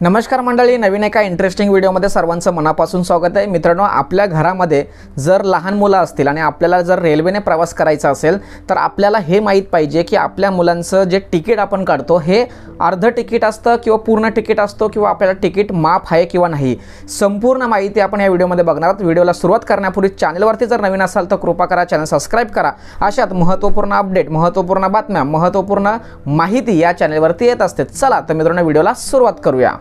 नमस्कार मंडळी, नवीन एका इंटरेस्टिंग व्हिडिओमध्ये सर्वांचं मनापासून स्वागत आहे। मित्रांनो, आपल्या घरामध्ये जर लहान मुलं असतील आणि आपल्याला जर रेल्वेने प्रवास करायचा असेल तर आपल्याला हे माहीत पाहिजे की आपल्या मुलांचं जे तिकीट आपण काढतो हे अर्ध तिकीट असतं किंवा पूर्ण तिकीट असतो किंवा आपल्याला तिकीट माफ आहे किंवा नाही। संपूर्ण माहिती आपण या व्हिडिओमध्ये बघणार आहोत। व्हिडिओला सुरुवात करण्यापूर्वी चॅनलवरती जर नवीन असाल तर कृपा करा चॅनल सबस्क्राइब करा। अशात महत्त्वपूर्ण अपडेट, महत्त्वपूर्ण बातम्या, महत्त्वपूर्ण माहिती या चॅनलवरती येत असते। चला तर मित्रांनो, व्हिडिओला सुरुवात करूया।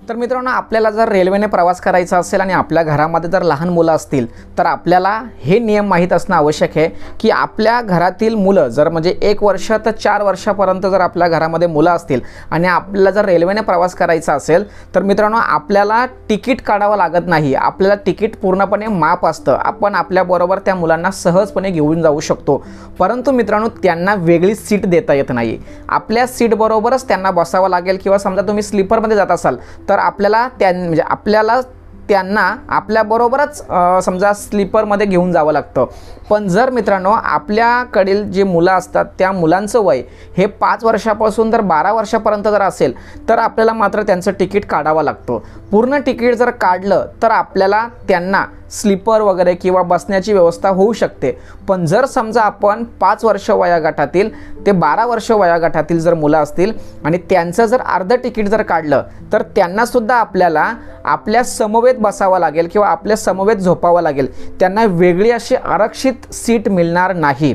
तर मित्रांनो, आपल्याला जर रेल्वेने प्रवास करायचा असेल आणि आपल्या घरामध्ये जर लहान मुलं असतील तर आपल्याला हे नियम माहीत असणं आवश्यक आहे की आपल्या घरातील मुलं जर म्हणजे 1 वर्ष ते 4 वर्षापर्यंत जर आपल्या घरामध्ये मुलं असतील आणि आपल्याला जर रेल्वेने प्रवास करायचा असेल तर मित्रांनो, आपल्याला तिकीट काढावं लागत नाही। आपल्याला तिकीट पूर्णपणे माफ असतं। आपण आपल्याबरोबर त्या मुलांना सहजपणे घेऊन जाऊ शकतो। परंतु मित्रांनो, त्यांना वेगळी सीट देता येत नाही। आपल्या सीटबरोबरच त्यांना बसावं लागेल किंवा समजा तुम्ही स्लीपरमध्ये जात असाल तर आपल्याला त्यांना आपल्याबरोबरच समजा स्लीपरमध्ये घेऊन जावं लागतं। पण जर मित्रांनो, आपल्याकडील जे मुलं असतात त्या मुलांचं वय हे 5 वर्षापासून तर 12 वर्षापर्यंत जर असेल तर आपल्याला मात्र त्यांचं तिकीट काढावं लागतं। पूर्ण तिकीट जर काढलं तर आपल्याला त्यांना स्लीपर वगैरे किंवा बसण्याची व्यवस्था होऊ शकते। पण जर समजा आपण 5 वर्ष वयोगटातील ते 12 वर्ष वयोगटातील जर मुलं असतील आणि त्यांचं जर अर्ध तिकीट जर काढलं तर त्यांना सुद्धा आपल्याला आपल्या समवेत बसावं लागेल किंवा आपल्या समवेत झोपावं लागेल। त्यांना वेगळी अशी आरक्षित सीट मिळणार नाही।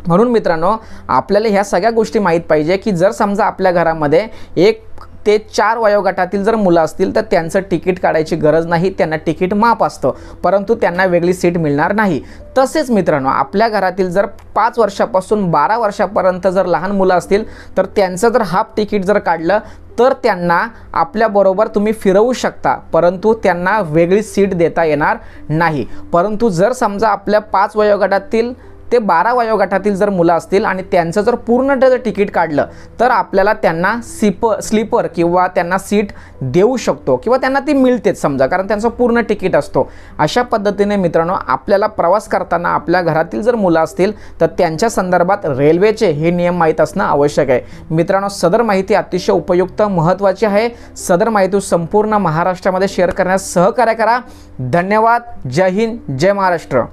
म्हणून मित्रांनो, आपल्याला ह्या सगळ्या गोष्टी माहीत पाहिजे की जर समजा आपल्या घरामध्ये 1 ते 4 वयोगटातील जर मुलं असतील तर त्यांचं तिकीट काढायची गरज नाही। त्यांना तिकीट माफ असतं, परंतु त्यांना वेगळी सीट मिळणार नाही। तसेच मित्रांनो, आपल्या घरातील जर 5 वर्षापासून 12 वर्षापर्यंत जर लहान मुलं असतील तर त्यांचं जर हाफ तिकीट जर काढलं तर त्यांना आपल्याबरोबर तुम्ही फिरवू शकता, परंतु त्यांना वेगळी सीट देता येणार नाही। परंतु जर समजा आपल्या 5 वयोगटातील ते 12 वयोगटातील जर मुलं असतील आणि त्यांचं जर पूर्ण जर तिकीट काढलं तर आपल्याला त्यांना स्लीपर किंवा त्यांना सीट देऊ शकतो किंवा त्यांना ती मिळतेच समजा, कारण त्यांचं पूर्ण तिकीट असतो। अशा पद्धतीने मित्रांनो, आपल्याला प्रवास करताना आपल्या घरातील जर मुलं असतील तर त्यांच्या संदर्भात रेल्वेचे हे नियम माहीत असणं आवश्यक आहे। मित्रांनो, सदर माहिती अतिशय उपयुक्त महत्त्वाची आहे। सदर माहिती संपूर्ण महाराष्ट्रामध्ये शेअर करण्यास सहकार्य करा। धन्यवाद। जय हिंद, जय महाराष्ट्र।